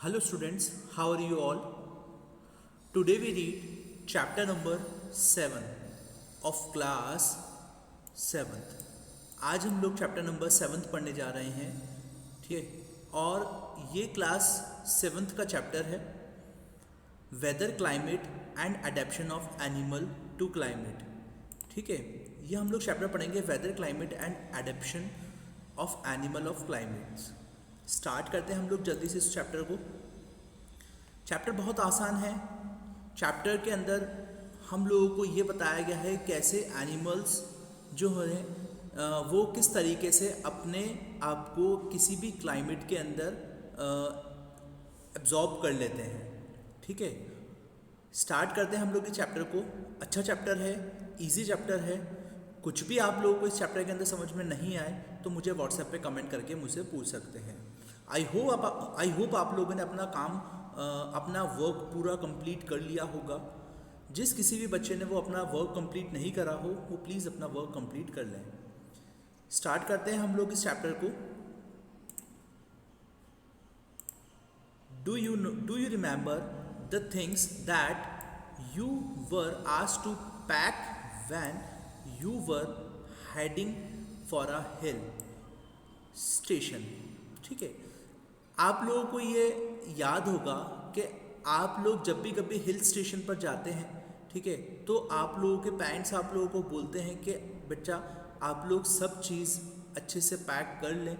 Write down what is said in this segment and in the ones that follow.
Hello students, how are you all? Today we read chapter number 7 of class 7th. आज हम लोग chapter number 7 पढ़ने जा रहे हैं, ठीक है। और ये क्लास 7th का चैप्टर है weather climate and adaptation of animal to climate, ठीक है। ये हम लोग चैप्टर पढ़ेंगे weather climate and adaptation of animal of climates. Start करते हैं हम लोग जल्दी से इस चैप्टर को। चैप्टर बहुत आसान है। चैप्टर के अंदर हम लोगों को ये बताया गया है कैसे एनिमल्स जो हैं वो किस तरीके से अपने आप को किसी भी क्लाइमेट के अंदर एब्जॉर्ब कर लेते हैं, ठीक है। स्टार्ट करते हैं हम लोग इस चैप्टर को। अच्छा चैप्टर है, इजी चैप्टर है। कुछ भी आप लोगों को इस चैप्टर के अंदर समझ में नहीं आए तो मुझे व्हाट्सएप पे कमेंट करके मुझसे पूछ सकते हैं। आई होप आप लोगों ने अपना काम अपना वर्क पूरा कंप्लीट कर लिया होगा। जिस किसी भी बच्चे ने वो अपना वर्क कंप्लीट नहीं करा हो वो प्लीज़ अपना वर्क कंप्लीट कर लें। स्टार्ट करते हैं हम लोग इस चैप्टर को। Do you remember the things that you were asked to pack when you were heading for a hill station, ठीक है। आप लोगों को ये याद होगा कि आप लोग जब भी कभी हिल स्टेशन पर जाते हैं, ठीक है, तो आप लोगों के पेरेंट्स आप लोगों को बोलते हैं कि बच्चा आप लोग सब चीज़ अच्छे से पैक कर लें।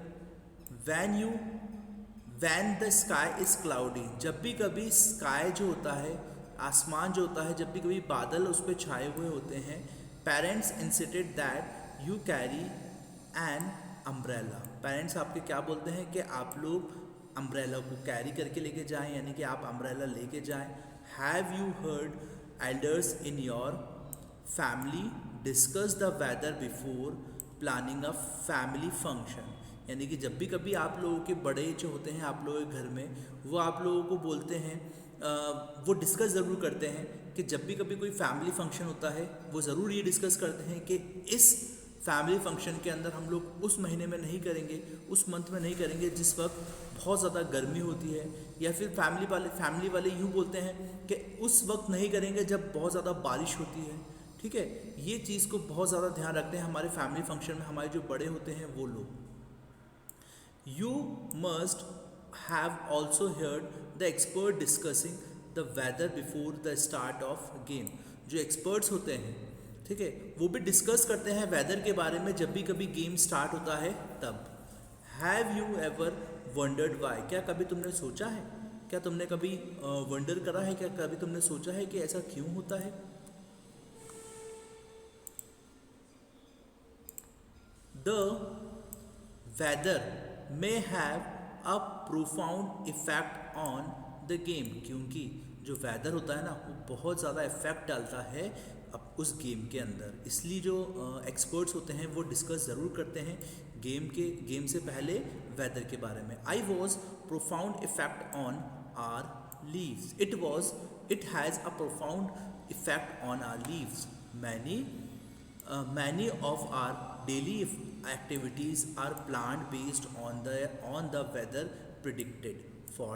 When the sky is cloudy, जब भी कभी स्काई जो होता है, आसमान जो होता है, जब भी कभी बादल उस पर छाए हुए होते हैं, parents insisted that you carry an umbrella. Parents आपके क्या बोलते हैं कि आप लोग अम्ब्रेला को कैरी करके लेके जाएं, यानी कि आप अम्ब्रेला लेके जाएं। Have you heard elders in your family discuss the weather before planning a family function, यानी कि जब भी कभी आप लोगों के बड़े जो होते हैं आप लोगों के घर में, वो आप लोगों को बोलते हैं, वो डिस्कस ज़रूर करते हैं कि जब भी कभी कोई फैमिली फंक्शन होता है वो ज़रूर ये डिस्कस करते हैं कि इस फैमिली फंक्शन के अंदर हम लोग उस महीने में नहीं करेंगे, उस मंथ में नहीं करेंगे जिस वक्त बहुत ज़्यादा गर्मी होती है, या फिर फैमिली वाले यूँ बोलते हैं कि उस वक्त नहीं करेंगे जब बहुत ज़्यादा बारिश होती है, ठीक है। ये चीज़ को बहुत ज़्यादा ध्यान रखते हैं हमारे फैमिली फंक्शन में हमारे जो बड़े होते हैं वो लोग। You must have also heard the expert discussing the weather before the start of game. जो एक्सपर्ट्स होते हैं, ठीक है, वो भी डिस्कस करते हैं वेदर के बारे में जब भी कभी गेम स्टार्ट होता है तब। Have you ever wondered Y, क्या कभी तुमने सोचा है, क्या तुमने कभी वंडर करा है, क्या कभी तुमने सोचा है कि ऐसा क्यों होता है। The weather may have a profound effect on the game, क्योंकि जो वेदर होता है ना वो बहुत ज़्यादा इफेक्ट डालता है अब उस गेम के अंदर, इसलिए जो एक्सपर्ट्स होते हैं वो डिस्कस ज़रूर करते हैं गेम से पहले वेदर के बारे में। I was profound effect on our lives, it has a profound effect on our lives. Many of our daily activities are planned based on the weather predicted for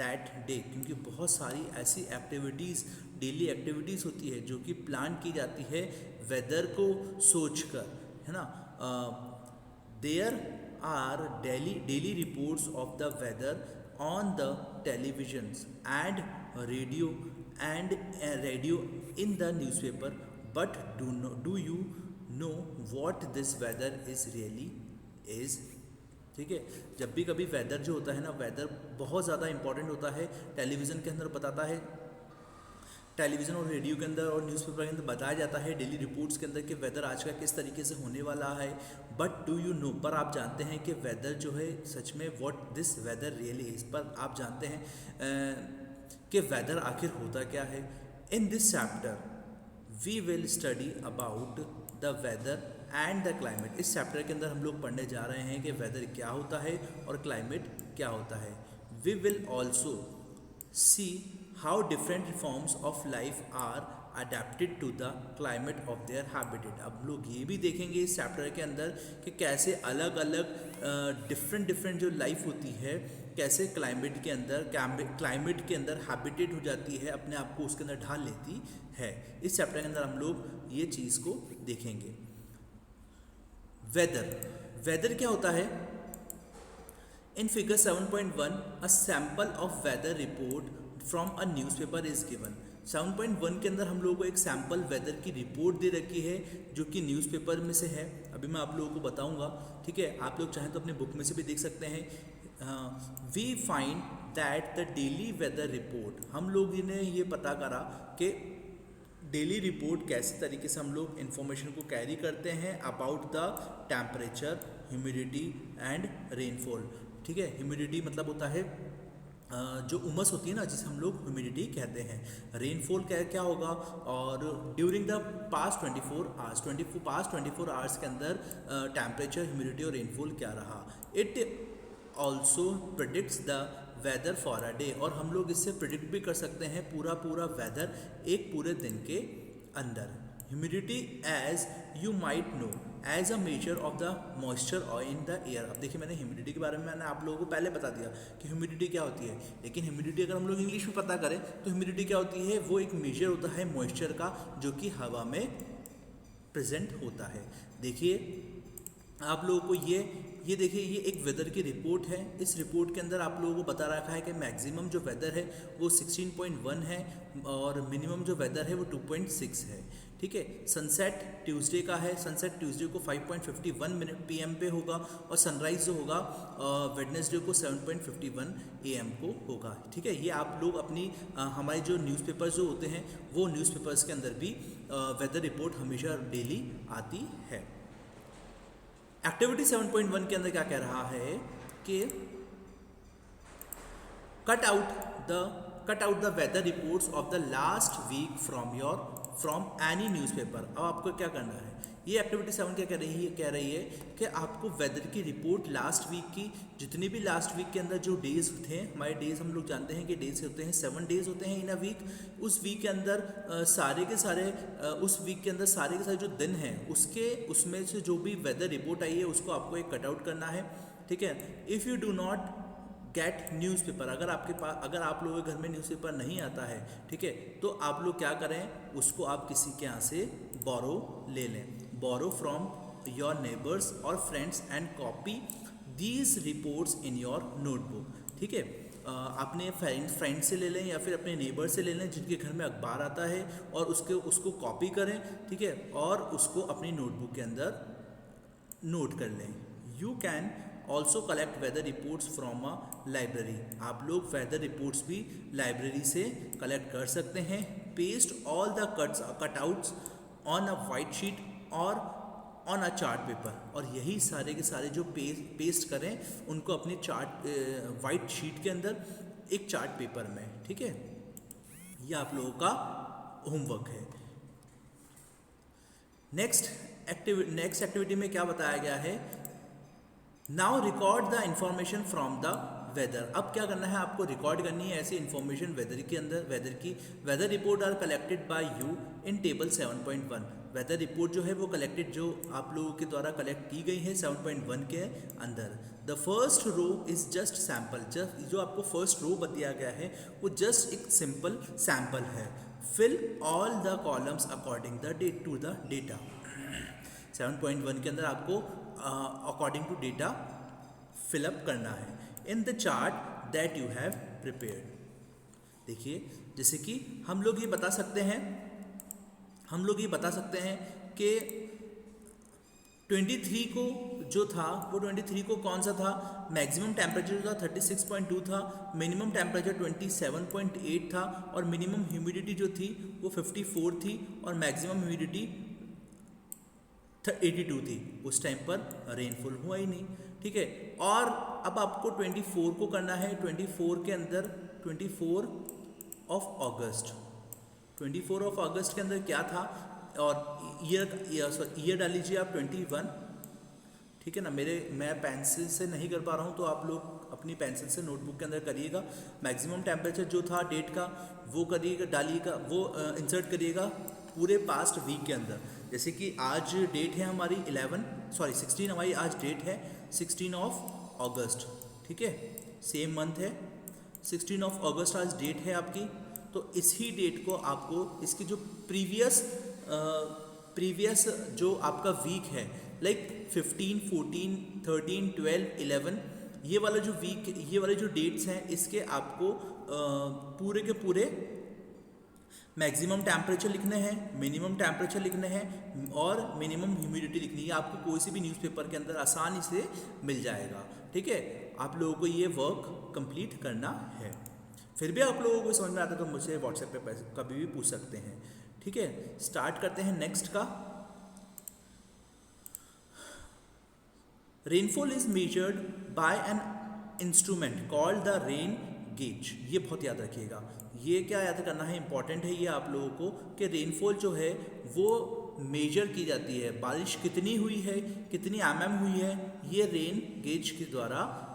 that day, क्योंकि बहुत सारी ऐसी activities daily activities होती है जो कि plan की जाती है वेदर को सोचकर, है ना। There are daily reports of the weather on the televisions and radio in the newspaper, but do you know what this weather is really is, ठीक है। जब भी कभी वेदर जो होता है ना, वेदर बहुत ज़्यादा इंपॉर्टेंट होता है। टेलीविज़न के अंदर बताता है, टेलीविज़न और रेडियो के अंदर और न्यूज़पेपर के अंदर बताया जाता है डेली रिपोर्ट्स के अंदर कि वेदर आज का किस तरीके से होने वाला है। बट डू यू नो, पर आप जानते हैं कि वेदर जो है सच में what this weather really is, पर आप जानते हैं कि वेदर आखिर होता क्या है। In this chapter we will study about the weather and the climate. इस चैप्टर के अंदर हम लोग पढ़ने जा रहे हैं कि वेदर क्या होता है और क्लाइमेट क्या होता है। We will also see how different forms of life are adapted to the climate of their habitat. अब लोग ये भी देखेंगे इस चैप्टर के अंदर कि कैसे अलग अलग डिफरेंट जो लाइफ होती है कैसे क्लाइमेट के अंदर हैबिटेट हो जाती है, अपने आप को उसके अंदर ढाल लेती है। इस चैप्टर के अंदर हम लोग ये चीज़ को देखेंगे। वेदर क्या होता है? In figure 7.1 a sample of weather report from a newspaper is given. 7.1 के अंदर हम लोगों को एक सैंपल वेदर की रिपोर्ट दे रखी है जो कि न्यूज़पेपर में से है। अभी मैं आप लोगों को बताऊंगा, ठीक है। आप लोग चाहें तो अपने बुक में से भी देख सकते हैं। We find that the daily weather report, हम लोग ने ये पता करा कि डेली रिपोर्ट कैसे तरीके से हम लोग इन्फॉर्मेशन को कैरी करते हैं about the temperature, humidity and rainfall, ठीक है। ह्यूमिडिटी मतलब होता है जो उमस होती है ना, जिसे हम लोग ह्यूमिडिटी कहते हैं। रेनफॉल क्या होगा, और ड्यूरिंग द पास्ट 24 आवर्स के अंदर टेम्परेचर, ह्यूमिडिटी और रेनफॉल क्या रहा। It also predicts the weather for a day, और हम लोग इससे प्रिडिक्ट भी कर सकते हैं पूरा वेदर एक पूरे दिन के अंदर। Humidity as you might know as a measure of the moisture in the air. अब देखिए, मैंने ह्यूमिडिटी के बारे में आप लोगों को पहले बता दिया कि ह्यूमिडिटी क्या होती है, लेकिन ह्यूमिडिटी अगर हम लोग इंग्लिश में पता करें तो ह्यूमिडिटी क्या होती है, वो एक मेजर होता है मॉइस्चर का जो कि हवा में प्रेजेंट होता है। देखिए आप लोगों को ये देखिए, ये एक वेदर की रिपोर्ट है। इस रिपोर्ट के अंदर आप लोगों को बता रखा है कि मैक्सिमम जो वेदर है वो 16.1 है और मिनिमम जो वेदर है वो 2.6 है, ठीक है। सनसेट ट्यूसडे का है, सनसेट ट्यूसडे को 5.51 PM पे होगा और सनराइज जो होगा वेडनेसडे को 7.51 AM को होगा, ठीक है। ये आप लोग अपनी हमारे जो न्यूज़पेपर्स जो होते हैं वो न्यूज़पेपर्स के अंदर भी वेदर रिपोर्ट हमेशा डेली आती है। एक्टिविटी 7.1 के अंदर क्या कह रहा है कि cut out the weather reports of the last week from any newspaper. अब आपको क्या करना है, ये एक्टिविटी 7 क्या कह रही है कि आपको वेदर की रिपोर्ट लास्ट वीक की, जितनी भी लास्ट वीक के अंदर जो डेज थे, हमारे डेज हम लोग जानते हैं कि डेज होते हैं 7 डेज होते हैं इन अ वीक। उस वीक के अंदर सारे के सारे जो दिन हैं उसमें से जो भी वेदर रिपोर्ट आई है उसको आपको एक कटआउट करना है, ठीक है। If you do not gate newspaper, अगर आप लोगों के घर में न्यूज़पेपर नहीं आता है, ठीक है, तो आप लोग क्या करें, उसको आप किसी के यहाँ से बोरो ले लें, बोरो फ्रॉम योर नेबर्स और friends and copy these reports in your notebook, ठीक है। अपने फ्रेंड से ले लें या फिर अपने नेबर से ले लें जिनके घर में अखबार आता है, और उसको कॉपी करें, ठीक है, और उसको अपनी नोटबुक के अंदर नोट कर लें। You can also collect weather reports from a library, आप लोग वेदर रिपोर्ट्स भी लाइब्रेरी से कलेक्ट कर सकते हैं। Paste all the cutouts on a white sheet और ऑन अ चार्ट पेपर, और यही सारे के सारे जो पेस्ट करें उनको अपने वाइट शीट के अंदर एक चार्ट पेपर में, ठीक है। ये आप लोगों का होमवर्क है। नेक्स्ट एक्टिविटी में क्या बताया गया है, now record the information from the weather. अब क्या करना है, आपको रिकॉर्ड करनी है ऐसी इंफॉर्मेशन वेदर के अंदर। Weather report are collected by you in table 7.1। Weather report जो है वो जो आप लोगों के द्वारा कलेक्ट की गई है 7.1 के अंदर। The first row is just sample, जो आपको फर्स्ट रो दिया गया है वो जस्ट एक सिंपल सैम्पल है। Fill all the columns according to the data. 7.1 के अंदर आपको अकॉर्डिंग टू डेटा फिलअप करना है in the chart that you have prepared. देखिए, जैसे कि हम लोग ये बता सकते हैं कि 23 को जो था वो 23 को कौन सा था, मैक्सिमम टेम्परेचर जो था 36.2 था, मिनिमम टेम्परेचर 27.8 था, और मिनिमम ह्यूमिडिटी जो थी वो 54 थी, और मैक्सिमम ह्यूमिडिटी 82 थी। उस टाइम पर रेनफॉल हुआ ही नहीं, ठीक है। और अब आपको 24 को करना है। 24 के अंदर 24 ऑफ अगस्त के अंदर क्या था, और ईयर डाल लीजिए आप 21, ठीक है ना। मैं पेंसिल से नहीं कर पा रहा हूँ तो आप लोग अपनी पेंसिल से नोटबुक के अंदर करिएगा। मैक्सिमम टेम्परेचर जो था डेट का वो डालिएगा, वो इंसर्ट करिएगा पूरे पास्ट वीक के अंदर। जैसे कि आज डेट है हमारी 16 हमारी आज डेट है 16 ऑफ अगस्त, ठीक है। सेम मंथ है, 16 ऑफ अगस्त आज डेट है आपकी। तो इसी डेट को आपको इसकी जो प्रीवियस जो आपका वीक है, लाइक 15, 14, 13, 12, 11, ये वाला जो वीक, ये वाले जो डेट्स हैं, इसके आपको पूरे के पूरे मैक्सिमम टेम्परेचर लिखने हैं, मिनिमम टेम्परेचर लिखने हैं और मिनिमम ह्यूमिडिटी लिखनी है। आपको कोई सी भी न्यूज़पेपर के अंदर आसानी से मिल जाएगा। ठीक है, आप लोगों को ये वर्क कंप्लीट करना है। फिर भी आप लोगों को समझ में आता है तो मुझे व्हाट्सएप पे कभी भी पूछ सकते हैं। ठीक है, स्टार्ट करते हैं नेक्स्ट का। Rainfall is measured by an instrument called the rain gauge. ये बहुत याद रखिएगा, ये क्या याद करना है, इंपॉर्टेंट है ये आप लोगों को, कि रेनफॉल जो है वो मेजर की जाती है। बारिश कितनी हुई है, कितनी mm हुई है, ये रेन गेज के द्वारा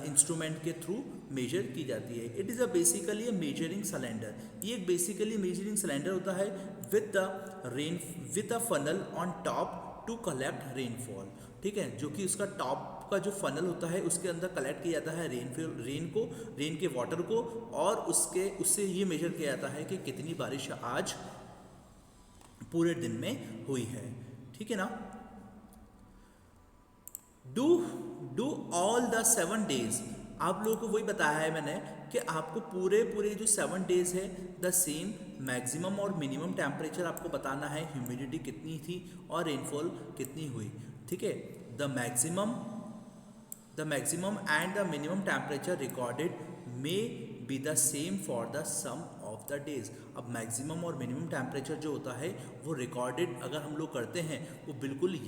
इंस्ट्रूमेंट के थ्रू मेजर की जाती है। It is a basically a measuring cylinder. ये एक बेसिकली मेजरिंग सिलेंडर होता है with a funnel on top to collect rainfall. ठीक है, जो कि उसका टॉप का जो फनल होता है उसके अंदर कलेक्ट किया जाता है रेन के वाटर को, और उससे ये मेजर किया जाता है कि कितनी बारिश आज पूरे दिन में हुई है। ठीक है ना। डू ऑल द 7 डेज, आप लोगों को वही बताया है मैंने कि आपको पूरे जो 7 डेज है द सेम मैक्सिमम और मिनिमम टेम्परेचर आपको बताना है, ह्यूमिडिटी कितनी थी और रेनफॉल कितनी हुई। ठीक है, the maximum and the minimum temperature recorded may be the same for the sum of the days. अब मैक्सिमम और मिनिमम टेम्परेचर जो होता है वो रिकॉर्डेड अगर हम लोग करते हैं वो बिल्कुल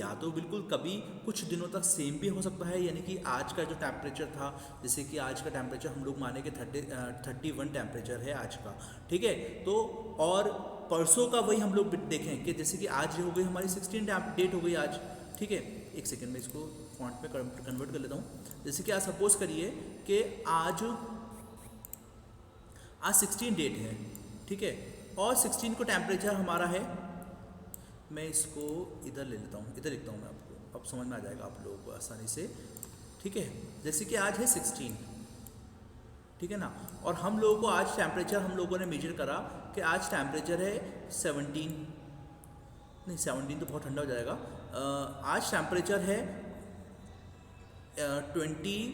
कभी कुछ दिनों तक सेम भी हो सकता है, यानी कि आज का जो टेम्परेचर था, जैसे कि आज का टेम्परेचर हम लोग माने कि 31 टेम्परेचर है आज का। ठीक है, तो और परसों का वही हम लोग देखें कि जैसे कि आज हो गई हमारी 16 डेट हो गई आज। ठीक है, एक सेकेंड में इसको फॉन्ट में कन्वर्ट कर लेता हूँ। जैसे कि आज सपोज करिए कि आज 16 डेट है। ठीक है, और 16 को टेम्परेचर हमारा है, मैं इसको इधर ले लेता हूँ, इधर लिखता हूँ मैं आपको, अब समझ में आ जाएगा आप लोगों को आसानी से। ठीक है, जैसे कि आज है 16, ठीक है ना, और हम लोगों को आज टेम्परेचर हम लोगों ने मेजर करा कि आज टेम्परेचर है 17, नहीं 17 तो बहुत ठंडा हो जाएगा। आज टेम्परेचर है 20,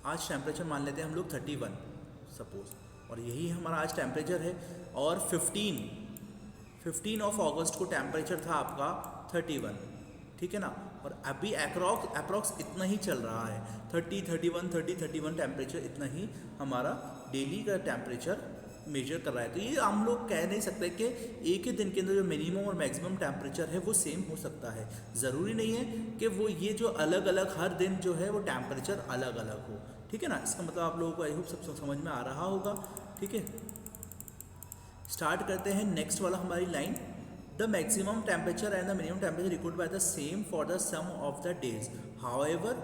आज टेम्परेचर मान लेते हैं हम लोग 31 सपोज, और यही हमारा आज टेम्परेचर है। और 15 ऑफ अगस्त को टेम्परेचर था आपका 31। ठीक है ना, और अभी अप्रॉक्स इतना ही चल रहा है, 31 टेम्परेचर इतना ही हमारा डेली का टेम्परेचर मेजर कर रहा है। तो ये हम लोग कह नहीं सकते कि एक ही दिन के अंदर जो मिनिमम और मैक्सिमम टेम्परेचर है वो सेम हो सकता है। ज़रूरी नहीं है कि वो ये जो अलग अलग हर दिन जो है वो टेम्परेचर अलग अलग हो। ठीक है ना, इसका मतलब आप लोगों को आई होप सब समझ में आ रहा होगा। ठीक है, स्टार्ट करते हैं नेक्स्ट वाला हमारी line. The maximum temperature and the minimum temperature record by the same for the sum of the days, however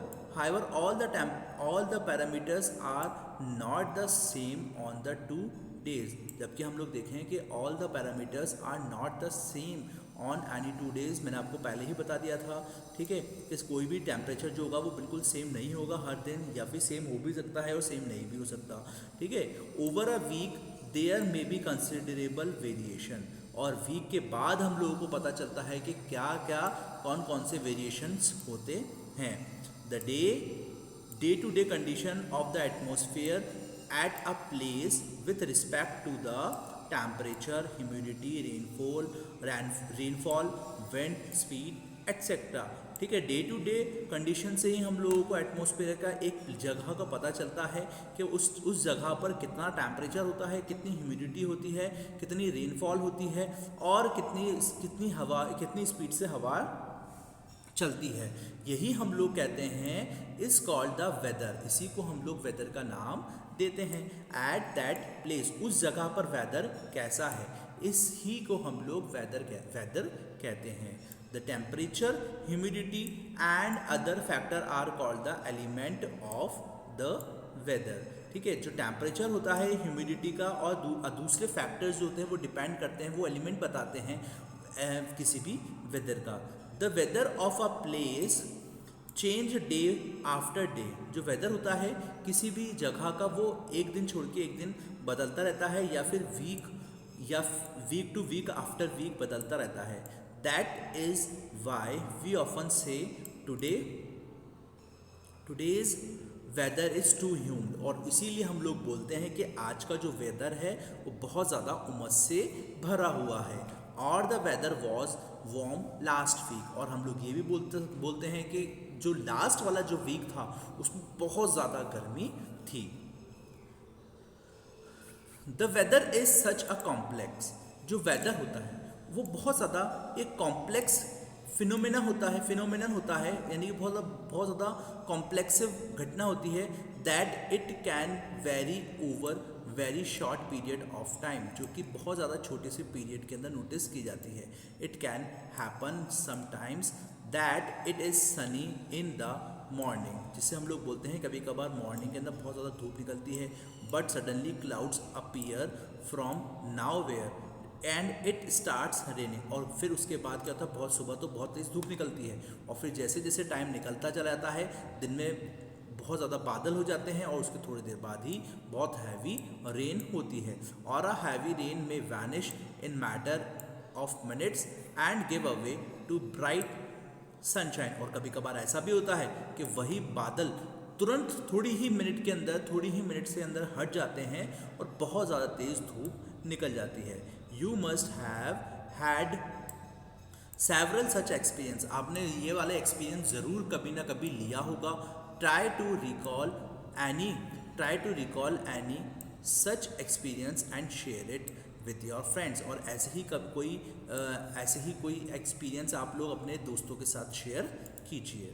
all the parameters are not the same on the 2 days। जबकि हम लोग देखें कि all the parameters are not the same on any 2 days, मैंने आपको पहले ही बता दिया था। ठीक है, कि कोई भी टेम्परेचर जो होगा वो बिल्कुल सेम नहीं होगा हर दिन, या फिर सेम हो भी सकता है और सेम नहीं भी हो सकता। ठीक है, over a week there may be considerable variation, और वीक के बाद हम लोगों को पता चलता है कि क्या क्या कौन से वेरिएशंस होते हैं। The day to day condition of the atmosphere at a place with respect to the temperature, humidity, rainfall, wind speed etcetera. ठीक है, डे टू डे कंडीशन से ही हम लोगों को एटमॉस्फेयर का एक जगह का पता चलता है कि उस जगह पर कितना टेम्परेचर होता है, कितनी ह्यूमिडिटी होती है, कितनी रेनफॉल होती है, और कितनी स्पीड से हवा चलती है। यही हम लोग कहते हैं इज कॉल्ड द वेदर, इसी को हम लोग वेदर का नाम देते हैं। एट दैट प्लेस, उस जगह पर वेदर कैसा है, इस ही को हम लोग वेदर कहते हैं। The temperature, humidity and other factor are called the element of the weather. ठीक है, जो टेम्परेचर होता है, ह्यूमिडिटी का, और दूसरे फैक्टर्स जो होते हैं वो डिपेंड करते हैं, वो एलिमेंट बताते हैं किसी भी वेदर का। The weather of a place change day after day. जो वेदर होता है किसी भी जगह का वो एक दिन छोड़ के एक दिन बदलता रहता है, या फिर week to week after week बदलता रहता है। That is why we often say today's weather is too humid, और इसीलिए हम लोग बोलते हैं कि आज का जो वेदर है वो बहुत ज़्यादा उमस से भरा हुआ है। और the weather was warm last week, और हम लोग ये भी बोलते हैं कि जो लास्ट वाला जो वीक था उसमें बहुत ज़्यादा गर्मी थी। The weather is such a complex, जो वेदर होता है वो बहुत ज़्यादा एक कॉम्प्लेक्स फिनोमेनन होता है, यानी कि बहुत ज़्यादा कॉम्प्लेक्सिव घटना होती है। That it can very over very short period of time, जो कि बहुत ज़्यादा छोटे से पीरियड के अंदर नोटिस की जाती है। It can happen sometimes that it is Sunny in the morning, जिससे हम लोग बोलते हैं कभी कभार मॉर्निंग के अंदर बहुत ज़्यादा धूप निकलती है, but suddenly clouds appear from nowhere and it starts raining, और फिर उसके बाद क्या होता है, बहुत सुबह तो बहुत तेज़ धूप निकलती है, और फिर जैसे जैसे टाइम निकलता चला जाता है दिन में बहुत ज़्यादा बादल हो जाते हैं, और उसके थोड़ी देर बाद ही बहुत हैवी रेन होती है। और a heavy rain may vanish in matter of minutes and give away to bright sunshine, और कभी कभार ऐसा भी होता है कि वही बादल तुरंत थोड़ी ही मिनट से अंदर हट जाते हैं और बहुत ज़्यादा तेज़ धूप निकल जाती है। You must have had several such experience, आपने ये वाला एक्सपीरियंस ज़रूर कभी ना कभी लिया होगा। Try to recall any such experience and share it with your friends, और ऐसे ही कोई एक्सपीरियंस आप लोग अपने दोस्तों के साथ शेयर कीजिए।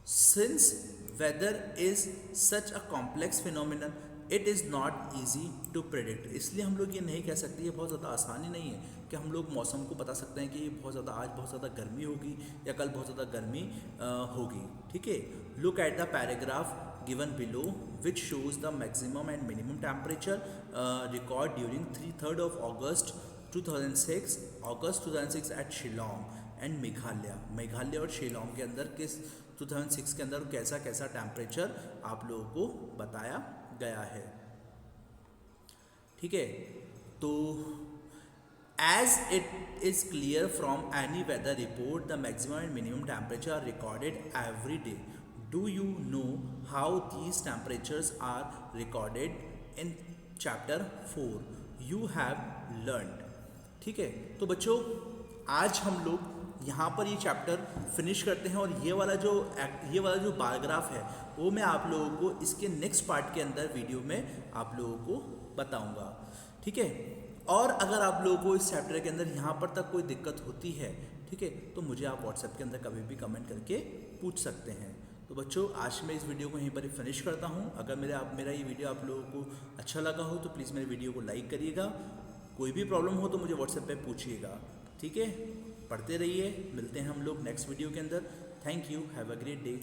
Since weather is such a complex phenomenon it is not easy to predict, इसलिए हम लोग ये नहीं कह सकते, ये बहुत ज़्यादा आसानी नहीं है कि हम लोग मौसम को बता सकते हैं कि आज बहुत ज़्यादा गर्मी होगी या कल बहुत ज़्यादा गर्मी होगी। ठीक है, look at the paragraph given below which shows the maximum and minimum temperature record during 3rd of August 2006 at Shillong and Meghalaya और शिलोंग के अंदर किस 2006 के अंदर कैसा कैसा टेम्परेचर आप लोगों को बताया गया है। ठीक है, तो as it is clear from any weather report the maximum and minimum temperature are recorded every day. Do you know how these temperatures are recorded in chapter 4? You have learned. ठीक है, तो बच्चों आज हम लोग यहाँ पर ये चैप्टर फिनिश करते हैं, और ये वाला जो बायोग्राफ है वो मैं आप लोगों को इसके नेक्स्ट पार्ट के अंदर वीडियो में आप लोगों को बताऊँगा। ठीक है, और अगर आप लोगों को इस चैप्टर के अंदर यहाँ पर तक कोई दिक्कत होती है, ठीक है, तो मुझे आप व्हाट्सएप के अंदर कभी भी कमेंट करके पूछ सकते हैं। तो बच्चों आज मैं इस वीडियो को यहीं पर फिनिश करता हूँ। अगर मेरा ये वीडियो आप लोगों को अच्छा लगा हो तो प्लीज़ मेरे वीडियो को लाइक करिएगा। कोई भी प्रॉब्लम हो तो मुझे व्हाट्सएप पे पूछिएगा। ठीक है, पढ़ते रहिए, मिलते हैं हम लोग नेक्स्ट वीडियो के अंदर। Thank you, have a great day.